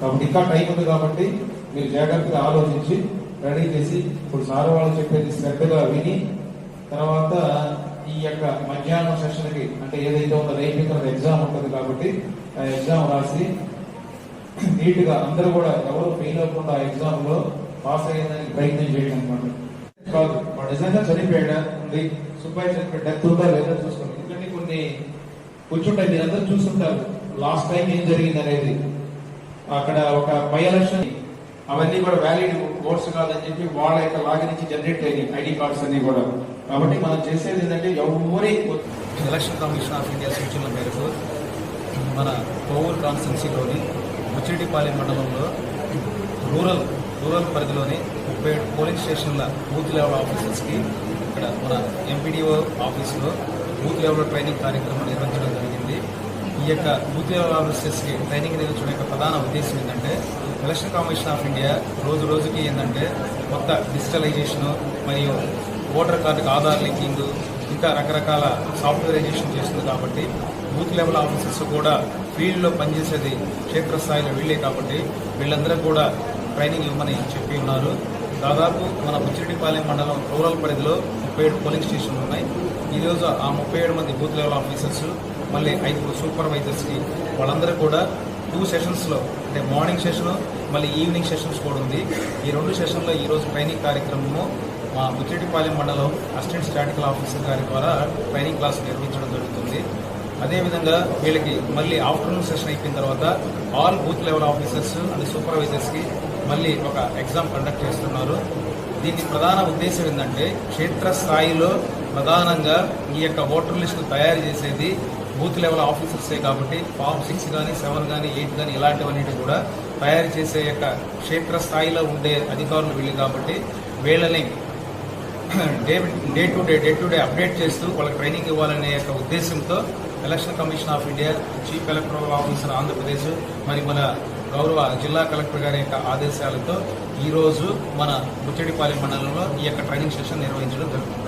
కాబట్టి ఇంకా టైం ఉంది కాబట్టి మీరు జాగ్రత్తగా ఆలోచించి రెడీ చేసి ఇప్పుడు సార్ వాళ్ళు చెప్పేది శ్రద్ధగా విని తర్వాత ఈ యొక్క మధ్యాహ్నం సెషన్ కి అంటే ఏదైతే ఉందో రేపు ఎగ్జామ్ ఉంటుంది కాబట్టి ఆ ఎగ్జామ్ రాసి నీట్ గా అందరూ కూడా ఎవరు ఫెయిల్ అవ్వకుండా ఆ ఎగ్జామ్ లో పాస్ అయ్యేదానికి ప్రయత్నం చేయండి అనమాట. కాదు వాడు నిజంగా చనిపోయాడా ఉంది సుబ్బాయి చనిపోయి డెత్ ఉందా లేదా చూసుకోండి. ఎందుకంటే కొన్ని కూర్చుంటాయి మీరందరూ చూస్తుంటారు లాస్ట్ టైం ఏం జరిగింది అనేది. అక్కడ ఒక బై ఎలక్షన్ అవన్నీ కూడా వ్యాలిడ్ ఓట్స్ కాదని చెప్పి వాళ్ళ యొక్క లాగిన్ నుంచి జనరేట్ అయ్యాయి ఐడి కార్డ్స్ అన్ని కూడా. కాబట్టి మనం చేసేది ఏంటంటే ఎవరి ఎలక్షన్ కమిషన్ ఆఫ్ ఇండియా సూచనల మేరకు మన కోవూరు కాన్స్టిట్యున్సీలోని ముచ్చిరెడ్డిపాలెం మండలంలో రూరల్ పరిధిలోని 37 పోలింగ్ స్టేషన్ల బూత్ లెవెల్ ఆఫీసర్స్కి ఇక్కడ మన ఎంపీడీఓ ఆఫీసులో బూత్ లెవెల్ ట్రైనింగ్ కార్యక్రమం నిర్వహించడం జరిగింది. ఈ యొక్క బూత్ లెవెల్ ఆఫీసర్స్కి ట్రైనింగ్ నిర్వహించడం యొక్క ప్రధాన ఉద్దేశం ఏంటంటే ఎలక్షన్ కమిషన్ ఆఫ్ ఇండియా రోజుకి ఏంటంటే కొత్త డిజిటలైజేషను మరియు ఓటర్ కార్డుకి ఆధార్ లింకింగ్ ఇంకా రకరకాల సాఫ్ట్వేరైజేషన్ చేస్తుంది. కాబట్టి బూత్ లెవెల్ ఆఫీసర్స్ కూడా ఫీల్డ్లో పనిచేసేది క్షేత్రస్థాయిలో వీళ్ళే కాబట్టి వీళ్ళందరూ కూడా ట్రైనింగ్ ఇవ్వమని చెప్పి ఉన్నారు. దాదాపు మన ముచ్చిరెడ్డిపాలెం మండలం రూరల్ పరిధిలో 37 పోలింగ్ స్టేషన్లు ఉన్నాయి. ఈరోజు ఆ 37 మంది బూత్ లెవెల్ ఆఫీసర్స్ మళ్ళీ 5 సూపర్వైజర్స్కి వాళ్ళందరూ కూడా 2 సెషన్స్లో అంటే మార్నింగ్ సెషన్ మళ్ళీ ఈవినింగ్ సెషన్స్ కూడా ఉంది. ఈ 2 సెషన్లో ఈరోజు ట్రైనింగ్ కార్యక్రమము మా ముచ్చిరెడ్డిపాలెం మండలం అసిస్టెంట్ స్టాటికల్ ఆఫీసర్ గారి ద్వారా ట్రైనింగ్ క్లాస్ నిర్వహించడం జరుగుతుంది. అదేవిధంగా వీళ్ళకి మళ్ళీ ఆఫ్టర్నూన్ సెషన్ అయిపోయిన తర్వాత all booth level officers and సూపర్వైజర్స్కి మళ్ళీ ఒక ఎగ్జామ్ కండక్ట్ చేస్తున్నారు. దీని ప్రధాన ఉద్దేశం ఏంటంటే క్షేత్రస్థాయిలో ప్రధానంగా ఈ యొక్క ఓటర్ లిస్టు తయారు చేసేది బూత్ లెవెల్ ఆఫీసర్సే కాబట్టి ఫామ్ 6 కానీ 7 కానీ 8 కానీ ఇలాంటివన్నిటి కూడా తయారు చేసే యొక్క క్షేత్రస్థాయిలో ఉండే అధికారులు వీళ్ళు కాబట్టి వీళ్ళని డే టు డే అప్డేట్ చేస్తూ వాళ్ళకి ట్రైనింగ్ ఇవ్వాలనే యొక్క ఉద్దేశంతో election commission of India chief electoral officer Andhra Pradesh మరి మన గౌరవ జిల్లా కలెక్టర్ గారి యొక్క ఆదేశాలతో ఈరోజు మన ముచ్చిరెడ్డిపాలెం మండలంలో ఈ యొక్క ట్రైనింగ్ సెషన్ నిర్వహించడం జరుగుతుంది.